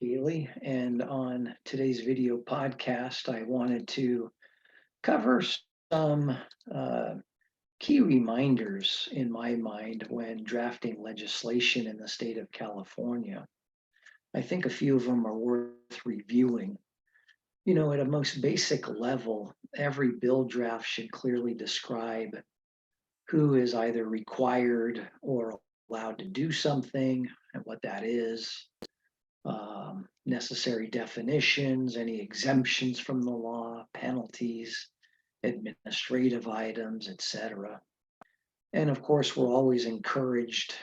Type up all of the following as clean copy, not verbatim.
Haley, and on today's video podcast, I wanted to cover some uh, key reminders in my mind when drafting legislation in the state of California. I think a few of them are worth reviewing. At a most basic level, every bill draft should clearly describe who is either required or allowed to do something and what that is, necessary definitions, any exemptions from the law, penalties, administrative items, etc. And of course, we're always encouraged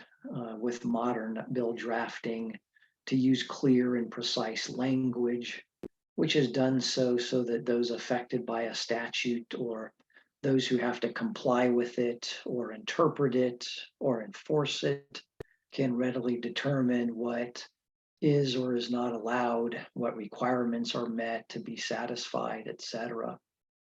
with modern bill drafting to use clear and precise language, which is done so that those affected by a statute or those who have to comply with it or interpret it or enforce it can readily determine what is or is not allowed, what requirements are met to be satisfied, etc.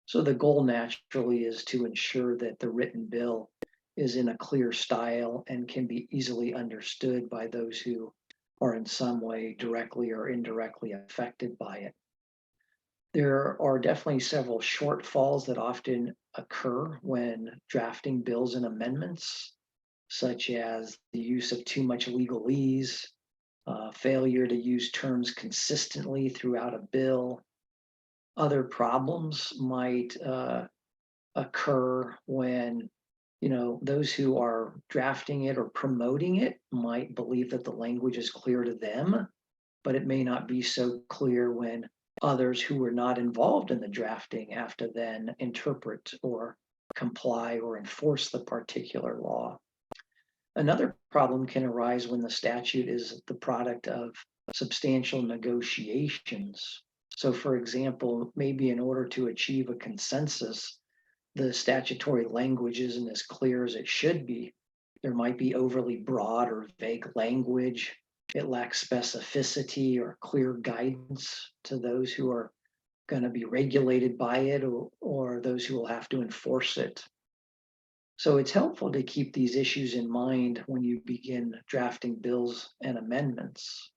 So the goal naturally is to ensure that the written bill is in a clear style and can be easily understood by those who are in some way directly or indirectly affected by it. There are definitely several shortfalls that often occur when drafting bills and amendments, such as the use of too much legalese, failure to use terms consistently throughout a bill. Other problems might occur when those who are drafting it or promoting it might believe that the language is clear to them, but it may not be so clear when others who were not involved in the drafting have to then interpret or comply or enforce the particular law. Another problem can arise when the statute is the product of substantial negotiations. So, for example, maybe in order to achieve a consensus, the statutory language isn't as clear as it should be. There might be overly broad or vague language. It lacks specificity or clear guidance to those who are going to be regulated by it or those who will have to enforce it. So it's helpful to keep these issues in mind when you begin drafting bills and amendments.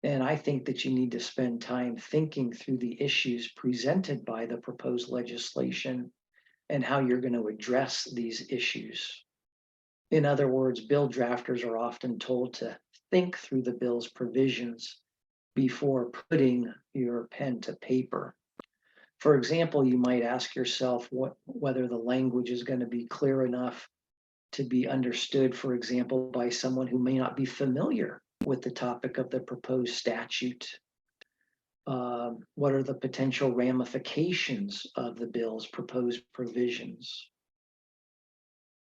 And I think that you need to spend time thinking through the issues presented by the proposed legislation and how you're going to address these issues. In other words, bill drafters are often told to think through the bill's provisions before putting your pen to paper. For example, you might ask yourself whether the language is going to be clear enough to be understood, for example, by someone who may not be familiar with the topic of the proposed statute. What are the potential ramifications of the bill's proposed provisions?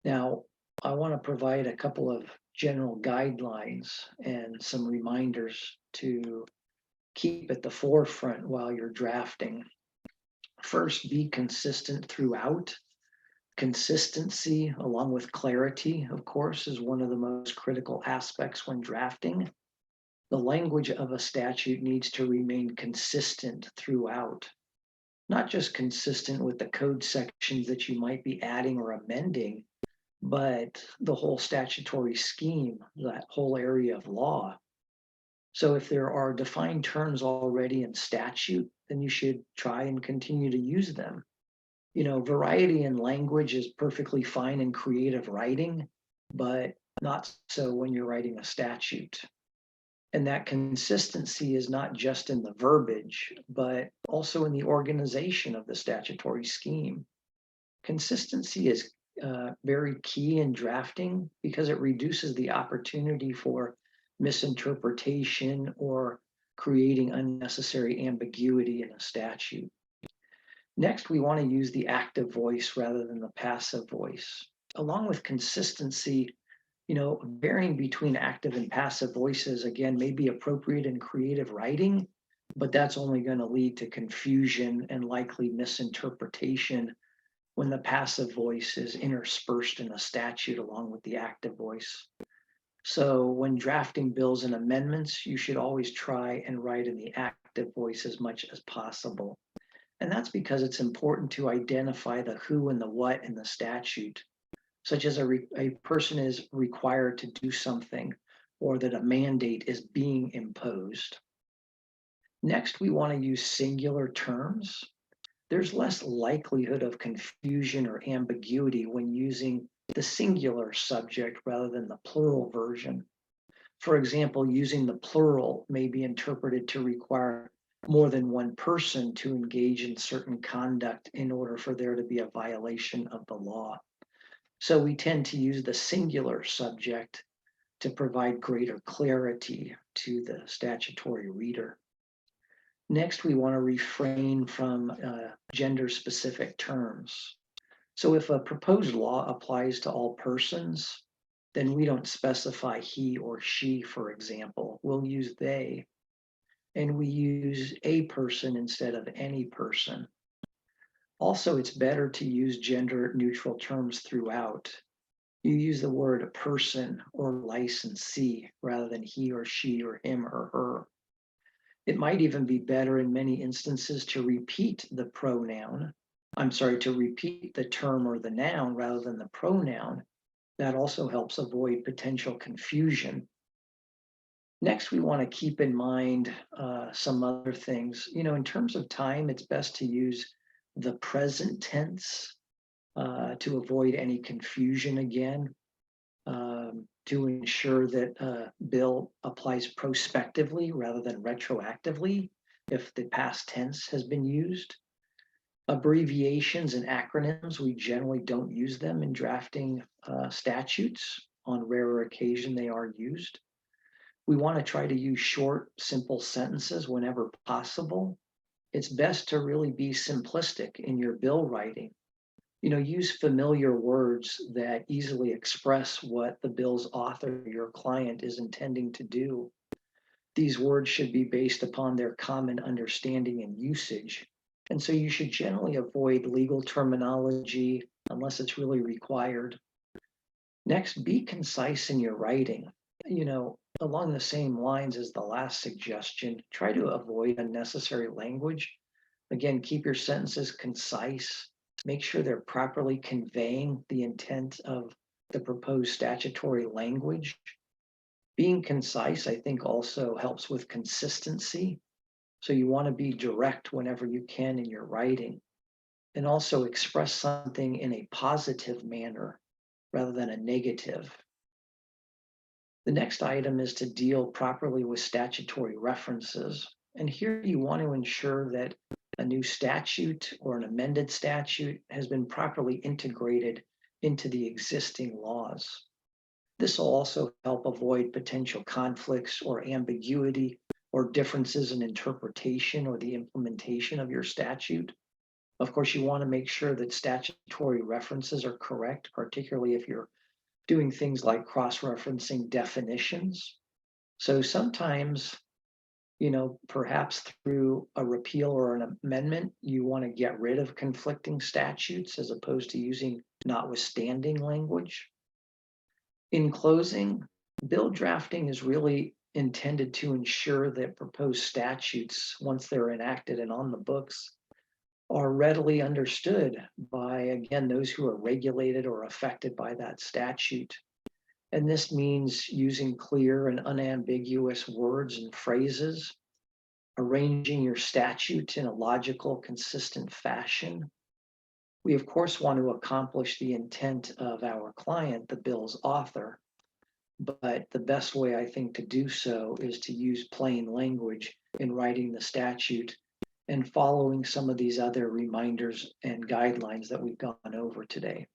Now, I want to provide a couple of general guidelines and some reminders to keep at the forefront while you're drafting. First, be consistent throughout. Consistency, along with clarity, of course, is one of the most critical aspects when drafting. The language of a statute needs to remain consistent throughout, not just consistent with the code sections that you might be adding or amending, but the whole statutory scheme, that whole area of law. So if there are defined terms already in statute, then you should try and continue to use them. Variety in language is perfectly fine in creative writing, but not so when you're writing a statute. And that consistency is not just in the verbiage, but also in the organization of the statutory scheme. Consistency is very key in drafting because it reduces the opportunity for misinterpretation or creating unnecessary ambiguity in a statute. Next, we want to use the active voice rather than the passive voice. Along with consistency, varying between active and passive voices, again, may be appropriate in creative writing, but that's only going to lead to confusion and likely misinterpretation when the passive voice is interspersed in a statute along with the active voice. So when drafting bills and amendments, you should always try and write in the active voice as much as possible. And that's because it's important to identify the who and the what in the statute, such as a person is required to do something or that a mandate is being imposed. Next, we want to use singular terms. There's less likelihood of confusion or ambiguity when using the singular subject rather than the plural version. For example, using the plural may be interpreted to require more than one person to engage in certain conduct in order for there to be a violation of the law. So we tend to use the singular subject to provide greater clarity to the statutory reader. Next, we want to refrain from gender-specific terms. So if a proposed law applies to all persons, then we don't specify he or she, for example. We'll use they, and we use a person instead of any person. Also, it's better to use gender-neutral terms throughout. You use the word person or licensee rather than he or she or him or her. It might even be better in many instances to repeat the pronoun. To repeat the term or the noun rather than the pronoun. That also helps avoid potential confusion. Next, we want to keep in mind some other things. In terms of time, it's best to use the present tense to avoid any confusion again. To ensure that bill applies prospectively rather than retroactively if the past tense has been used. Abbreviations and acronyms, we generally don't use them in drafting statutes. On rare occasion, they are used. We want to try to use short, simple sentences whenever possible. It's best to really be simplistic in your bill writing. Use familiar words that easily express what the bill's author, your client, is intending to do. These words should be based upon their common understanding and usage. And so you should generally avoid legal terminology unless it's really required. Next, be concise in your writing. Along the same lines as the last suggestion, try to avoid unnecessary language. Again, keep your sentences concise. Make sure they're properly conveying the intent of the proposed statutory language. Being concise, I think, also helps with consistency. So you want to be direct whenever you can in your writing, and also express something in a positive manner rather than a negative. The next item is to deal properly with statutory references. And here you want to ensure that a new statute or an amended statute has been properly integrated into the existing laws. This will also help avoid potential conflicts or ambiguity or differences in interpretation or the implementation of your statute. Of course, you want to make sure that statutory references are correct, particularly if you're doing things like cross-referencing definitions. So sometimes, perhaps through a repeal or an amendment, you want to get rid of conflicting statutes as opposed to using notwithstanding language. In closing, bill drafting is really intended to ensure that proposed statutes, once they're enacted and on the books, are readily understood by, again, those who are regulated or affected by that statute. And this means using clear and unambiguous words and phrases, arranging your statute in a logical, consistent fashion. We, of course, want to accomplish the intent of our client, the bill's author, but the best way, I think, to do so is to use plain language in writing the statute and following some of these other reminders and guidelines that we've gone over today.